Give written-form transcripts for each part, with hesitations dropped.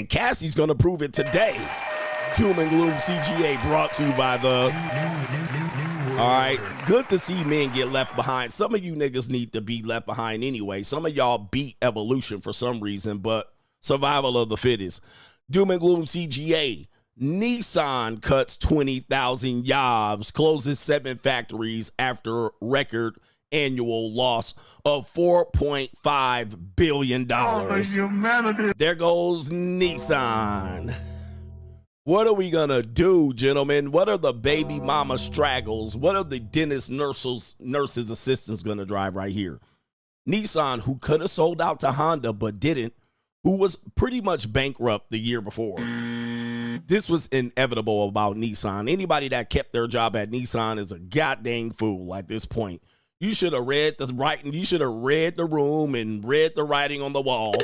And Cassie's going to prove it today. Doom and Gloom CGA brought to you by the... All right, good to see men get left behind. Some of you niggas need to be left behind anyway. Some of y'all beat evolution for some reason, but survival of the fittest. Doom and Gloom CGA. Nissan cuts 20,000 jobs, closes 7 factories after record annual loss of $4.5 billion. There goes Nissan. What are we going to do, gentlemen? What are the baby mama straggles? What are the dentist nurses assistants going to drive right here? Nissan, who could have sold out to Honda but didn't, who was pretty much bankrupt the year before. This was inevitable about Nissan. Anybody that kept their job at Nissan is a goddamn fool at this point. You should have read the writing. You should have read the room and read the writing on the wall.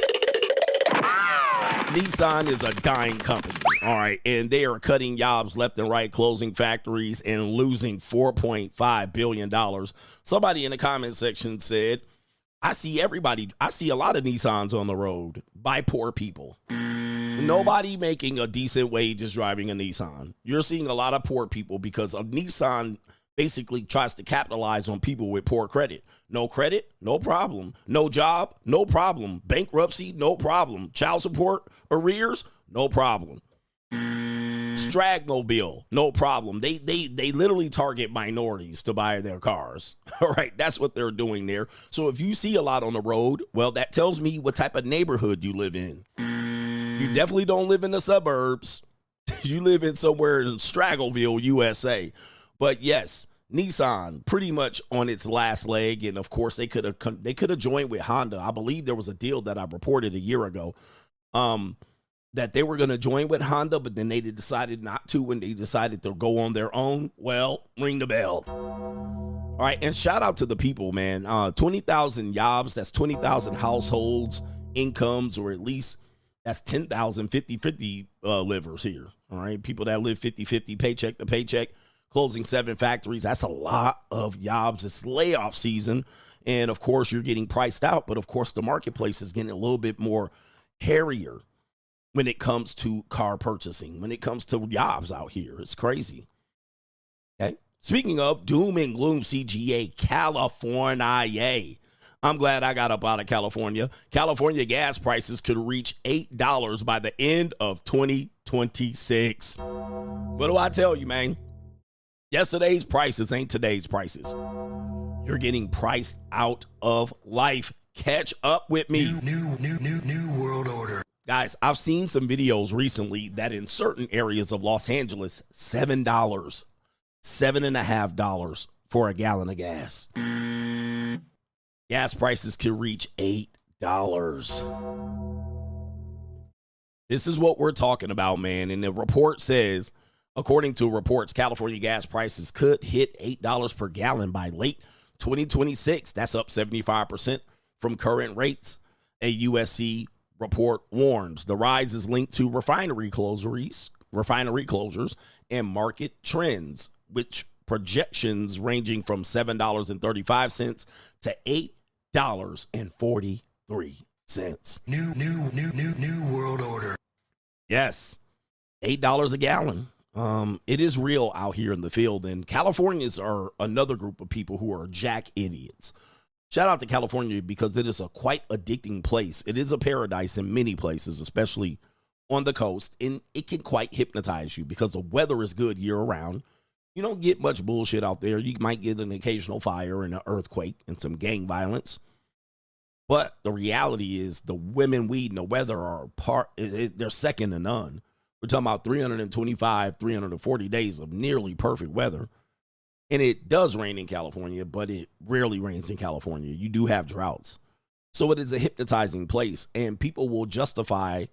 Nissan is a dying company, all right, and they are cutting jobs left and right, closing factories and losing $4.5 billion. Somebody in the comment section said, I see a lot of Nissans on the road by poor people. Nobody making a decent wage is driving a Nissan. You're seeing a lot of poor people because a Nissan basically tries to capitalize on people with poor credit. No credit, no problem. No job, no problem. Bankruptcy, no problem. Child support, arrears, no problem. Stragmobile, no problem. They literally target minorities to buy their cars. All right, that's what they're doing there. So if you see a lot on the road, well, that tells me what type of neighborhood you live in. You definitely don't live in the suburbs. You live in somewhere in Straggleville, USA. But yes, Nissan pretty much on its last leg, and of course they could have joined with Honda. I believe there was a deal that I reported a year ago that they were going to join with Honda, but then they decided not to when they decided to go on their own. Well, ring the bell. All right, and shout out to the people, man. 20,000 jobs, that's 20,000 households, incomes, or at least that's 10,000 50-50 livers here. All right, people that live 50-50, paycheck to paycheck. Closing 7 factories, that's a lot of jobs. It's layoff season, and of course, you're getting priced out, but of course, the marketplace is getting a little bit more hairier when it comes to car purchasing, when it comes to jobs out here. It's crazy. Okay. Speaking of Doom and Gloom CGA, California. I'm glad I got up out of California. California gas prices could reach $8 by the end of 2026. What do I tell you, man? Yesterday's prices ain't today's prices. You're getting priced out of life. Catch up with me. New world order. Guys, I've seen some videos recently that in certain areas of Los Angeles, $7, $7.50 for a gallon of gas. Gas prices can reach $8. This is what we're talking about, man. And the report says, according to reports, California gas prices could hit $8 per gallon by late 2026. That's up 75% from current rates. A USC report warns the rise is linked to refinery closures, and market trends, which projections ranging from $7.35 to $8.43. New world order. Yes, $8 a gallon. It is real out here in the field, and Californians are another group of people who are jack idiots. Shout out to California because it is a quite addicting place. It is a paradise in many places, especially on the coast, and it can quite hypnotize you because the weather is good year round. You don't get much bullshit out there. You might get an occasional fire and an earthquake and some gang violence. But the reality is the women, weed, and the weather are they're second to none. We're talking about 325, 340 days of nearly perfect weather. And it does rain in California, but it rarely rains in California. You do have droughts. So it is a hypnotizing place, and people will justify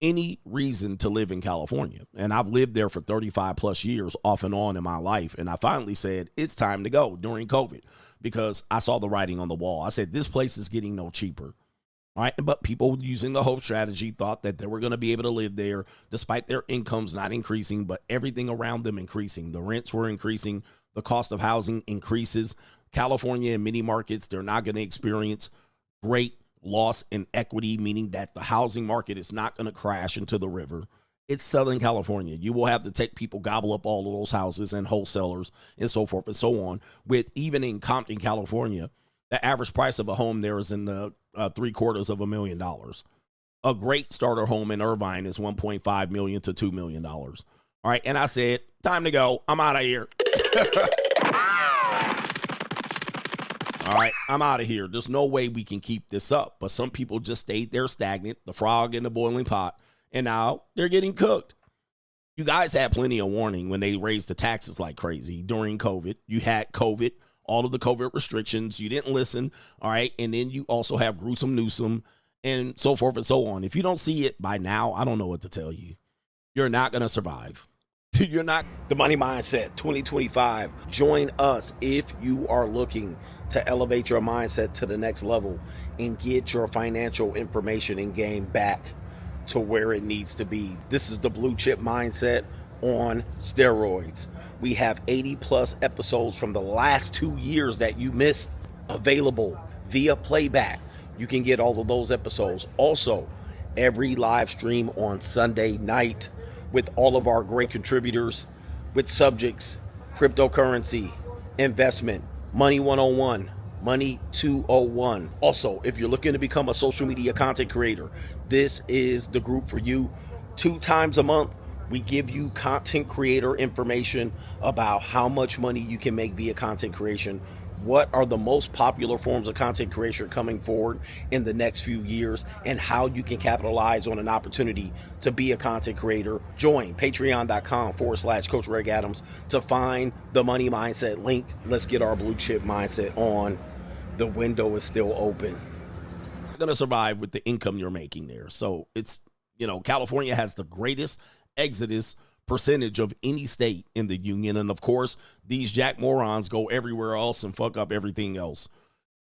any reason to live in California. And I've lived there for 35 plus years off and on in my life. And I finally said, it's time to go during COVID because I saw the writing on the wall. I said, this place is getting no cheaper. All right. But people using the hope strategy thought that they were going to be able to live there despite their incomes not increasing, but everything around them increasing. The rents were increasing. The cost of housing increases. California and many markets, they're not going to experience great loss in equity, meaning that the housing market is not going to crash into the river. It's Southern California. You will have to take people, gobble up all of those houses and wholesalers and so forth and so on. With even in Compton, California, the average price of a home there is in the $750,000. A great starter home in Irvine is $1.5 million to $2 million. All right, and I said, time to go. I'm out of here. All right, I'm out of here. There's no way we can keep this up. But some people just stayed there stagnant, the frog in the boiling pot, and now they're getting cooked. You guys had plenty of warning when they raised the taxes like crazy during COVID. You had COVID, all of the COVID restrictions. You didn't listen, all right? And then you also have gruesome Newsom and so forth and so on. If you don't see it by now, I don't know what to tell you. You're not going to survive. You're not. The Money Mindset 2025. Join us if you are looking to elevate your mindset to the next level and get your financial information and game back to where it needs to be. This is the Blue Chip Mindset on steroids. We have 80 plus episodes from the last 2 years that you missed available via playback. You can get all of those episodes. Also, every live stream on Sunday night with all of our great contributors with subjects, cryptocurrency, investment, Money 101, Money 201. Also, if you're looking to become a social media content creator, this is the group for you. 2 times a month, we give you content creator information about how much money you can make via content creation. What are the most popular forms of content creation coming forward in the next few years, and how you can capitalize on an opportunity to be a content creator. Join patreon.com/Coach Greg Adams to find the Money Mindset link. Let's get our Blue Chip Mindset on. The window is still open. You're going to survive with the income you're making there. So it's, California has the greatest exodus percentage of any state in the union. And of course, these jack morons go everywhere else and fuck up everything else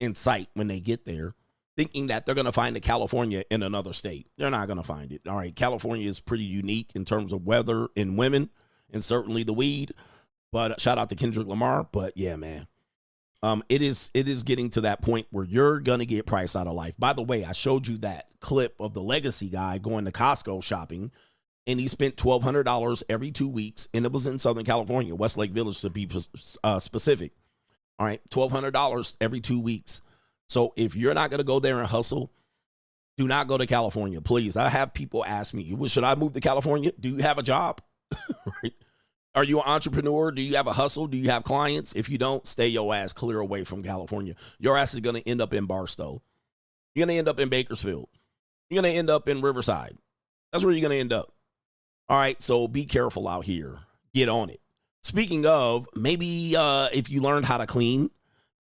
in sight when they get there, thinking that they're going to find a California in another state. They're not going to find it. All right. California is pretty unique in terms of weather and women, and certainly the weed. But shout out to Kendrick Lamar. But yeah, man, it is getting to that point where you're going to get priced out of life. By the way, I showed you that clip of the legacy guy going to Costco shopping, and he spent $1,200 every 2 weeks, and it was in Southern California, Westlake Village to be specific. All right, $1,200 every 2 weeks. So if you're not going to go there and hustle, do not go to California, please. I have people ask me, well, should I move to California? Do you have a job? Right? Are you an entrepreneur? Do you have a hustle? Do you have clients? If you don't, stay your ass clear away from California. Your ass is going to end up in Barstow. You're going to end up in Bakersfield. You're going to end up in Riverside. That's where you're going to end up. All right, so be careful out here. Get on it. Speaking of, maybe if you learned how to clean,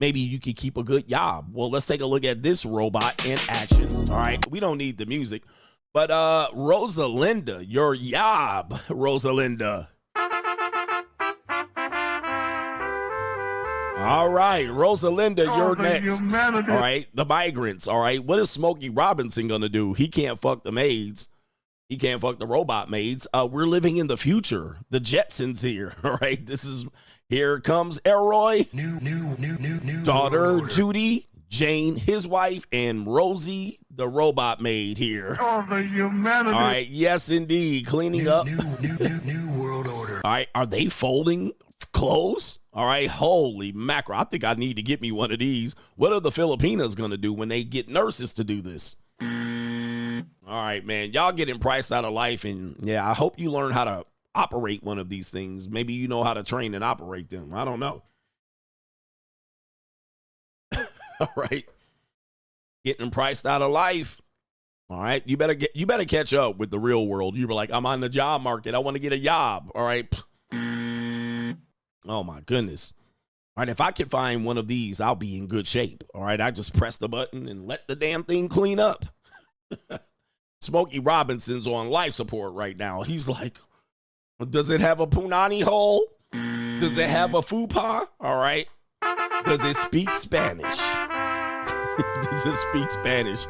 maybe you could keep a good job. Well, let's take a look at this robot in action. All right, we don't need the music. But Rosalinda, your job, Rosalinda. All right, Rosalinda, you're next. Humanity. All right, the migrants. All right, what is Smokey Robinson going to do? He can't fuck the maids. He can't fuck the robot maids. We're living in the future. The Jetsons here. All right. Here comes Elroy. New. Daughter Judy, Jane, his wife, and Rosie, the robot maid here. Oh, the humanity. All right. Yes, indeed. Cleaning up. New world order. All right. Are they folding clothes? All right. Holy mackerel. I think I need to get me one of these. What are the Filipinas going to do when they get nurses to do this? All right, man, y'all getting priced out of life. And yeah, I hope you learn how to operate one of these things. Maybe you know how to train and operate them. I don't know. All right. Getting priced out of life. All right. You better catch up with the real world. You were like, I'm on the job market. I want to get a job. All right. Oh my goodness. All right. If I can find one of these, I'll be in good shape. All right. I just press the button and let the damn thing clean up. Smokey Robinson's on life support right now. He's like, does it have a punani hole? Does it have a fupa? All right. Does it speak Spanish? Does it speak Spanish?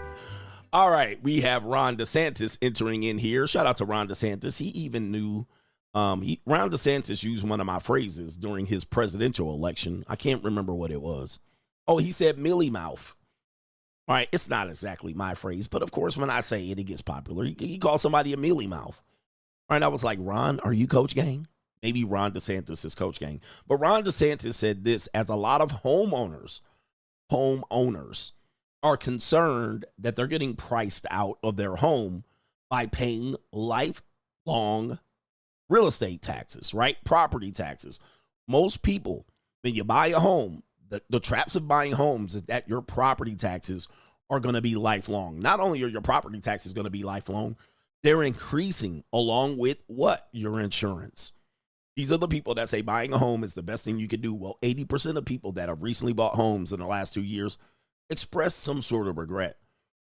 All right. We have Ron DeSantis entering in here. Shout out to Ron DeSantis. He even knew, Ron DeSantis used one of my phrases during his presidential election. I can't remember what it was. Oh, he said Millie Mouth. All right, it's not exactly my phrase, but of course, when I say it, it gets popular. He calls somebody a mealy mouth. All right, I was like, Ron, are you Coach Gang? Maybe Ron DeSantis is Coach Gang. But Ron DeSantis said this, as a lot of homeowners are concerned that they're getting priced out of their home by paying lifelong real estate taxes, right? Property taxes. Most people, when you buy a home, the traps of buying homes is that your property taxes are going to be lifelong. Not only are your property taxes going to be lifelong, they're increasing along with what? Your insurance. These are the people that say buying a home is the best thing you could do. Well, 80% of people that have recently bought homes in the last 2 years express some sort of regret.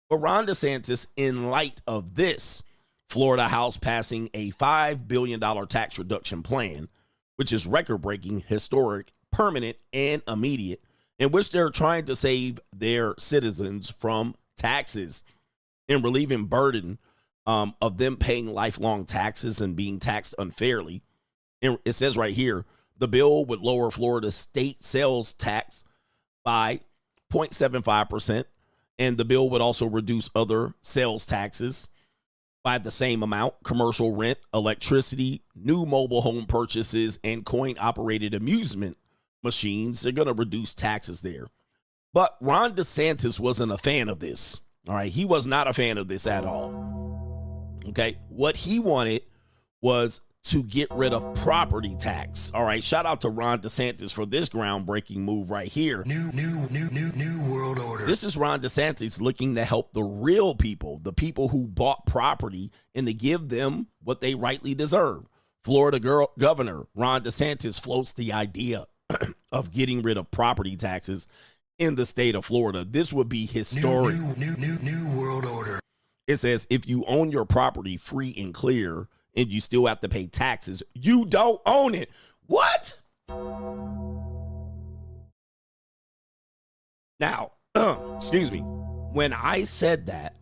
But Ron DeSantis, in light of this, Florida House passing a $5 billion tax reduction plan, which is record-breaking, historic, permanent, and immediate, in which they're trying to save their citizens from taxes and relieving burden of them paying lifelong taxes and being taxed unfairly. And it says right here, the bill would lower Florida's state sales tax by 0.75%, and the bill would also reduce other sales taxes by the same amount: commercial rent, electricity, new mobile home purchases, and coin-operated amusement machines. They're going to reduce taxes there. But Ron DeSantis wasn't a fan of this. All right, he was not a fan of this at all. Okay, what he wanted was to get rid of property tax. All right, shout out to Ron DeSantis for this groundbreaking move right here. New world order. This is Ron DeSantis looking to help the real people, the people who bought property, and to give them what they rightly deserve. Florida Governor Ron DeSantis floats the idea of getting rid of property taxes in the state of Florida. This would be historic. New world order. It says if you own your property free and clear and you still have to pay taxes, you don't own it. What? Now, excuse me. When I said that,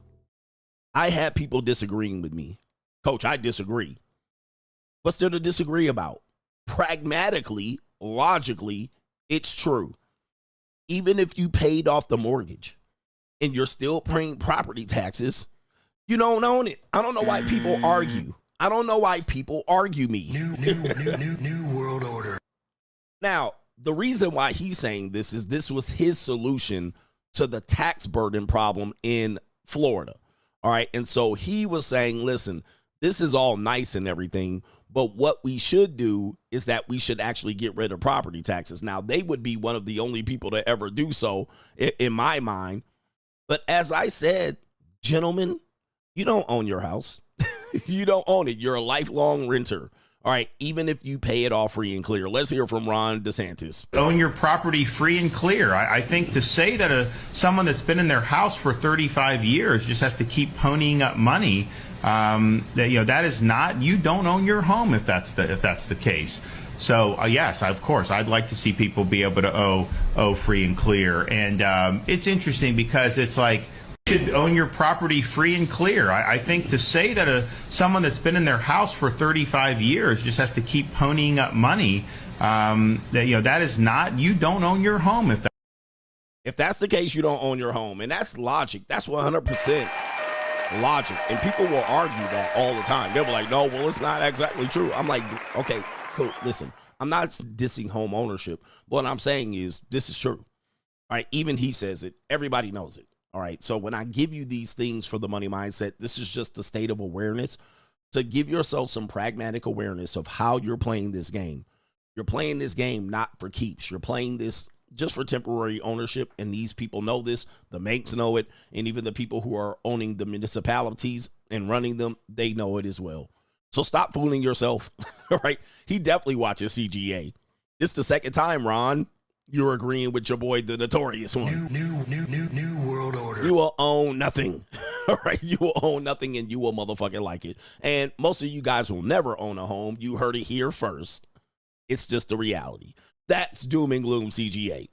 I had people disagreeing with me. Coach, I disagree. What's there to disagree about? Pragmatically, logically, it's true. Even if you paid off the mortgage and you're still paying property taxes, you don't own it. I don't know why people argue. I don't know why people argue me. New world order. Now, the reason why he's saying this is this was his solution to the tax burden problem in Florida. All right. And so he was saying, listen, this is all nice and everything, but what we should do is that we should actually get rid of property taxes. Now, they would be one of the only people to ever do so in my mind. But as I said, gentlemen, you don't own your house. You don't own it. You're a lifelong renter. All right, even if you pay it all free and clear. Let's hear from Ron DeSantis. Own your property free and clear. I think to say that someone that's been in their house for 35 years just has to keep ponying up money, that is not. You don't own your home if that's the case. So yes, of course, I'd like to see people be able to owe free and clear. And it's interesting because it's like, should own your property free and clear. I think to say that someone that's been in their house for 35 years just has to keep ponying up money, that is not. You don't own your home if that's the case. You don't own your home, and that's logic. That's 100% logic, and people will argue that all the time. They'll be like, "No, well, it's not exactly true." I'm like, "Okay, cool. Listen, I'm not dissing home ownership. What I'm saying is this is true. All right, even he says it. Everybody knows it. All right, so when I give you these things for the money mindset, this is just a state of awareness to give yourself some pragmatic awareness of how you're playing this game. You're playing this game not for keeps. You're playing this just for temporary ownership, and these people know this. The banks know it, and even the people who are owning the municipalities and running them, they know it as well. So stop fooling yourself, all right? He definitely watches CGA. This is the second time, Ron, you're agreeing with your boy, the notorious one. New world order. You will own nothing. All right. You will own nothing, and you will motherfucking like it. And most of you guys will never own a home. You heard it here first. It's just the reality. That's Doom and Gloom CGA.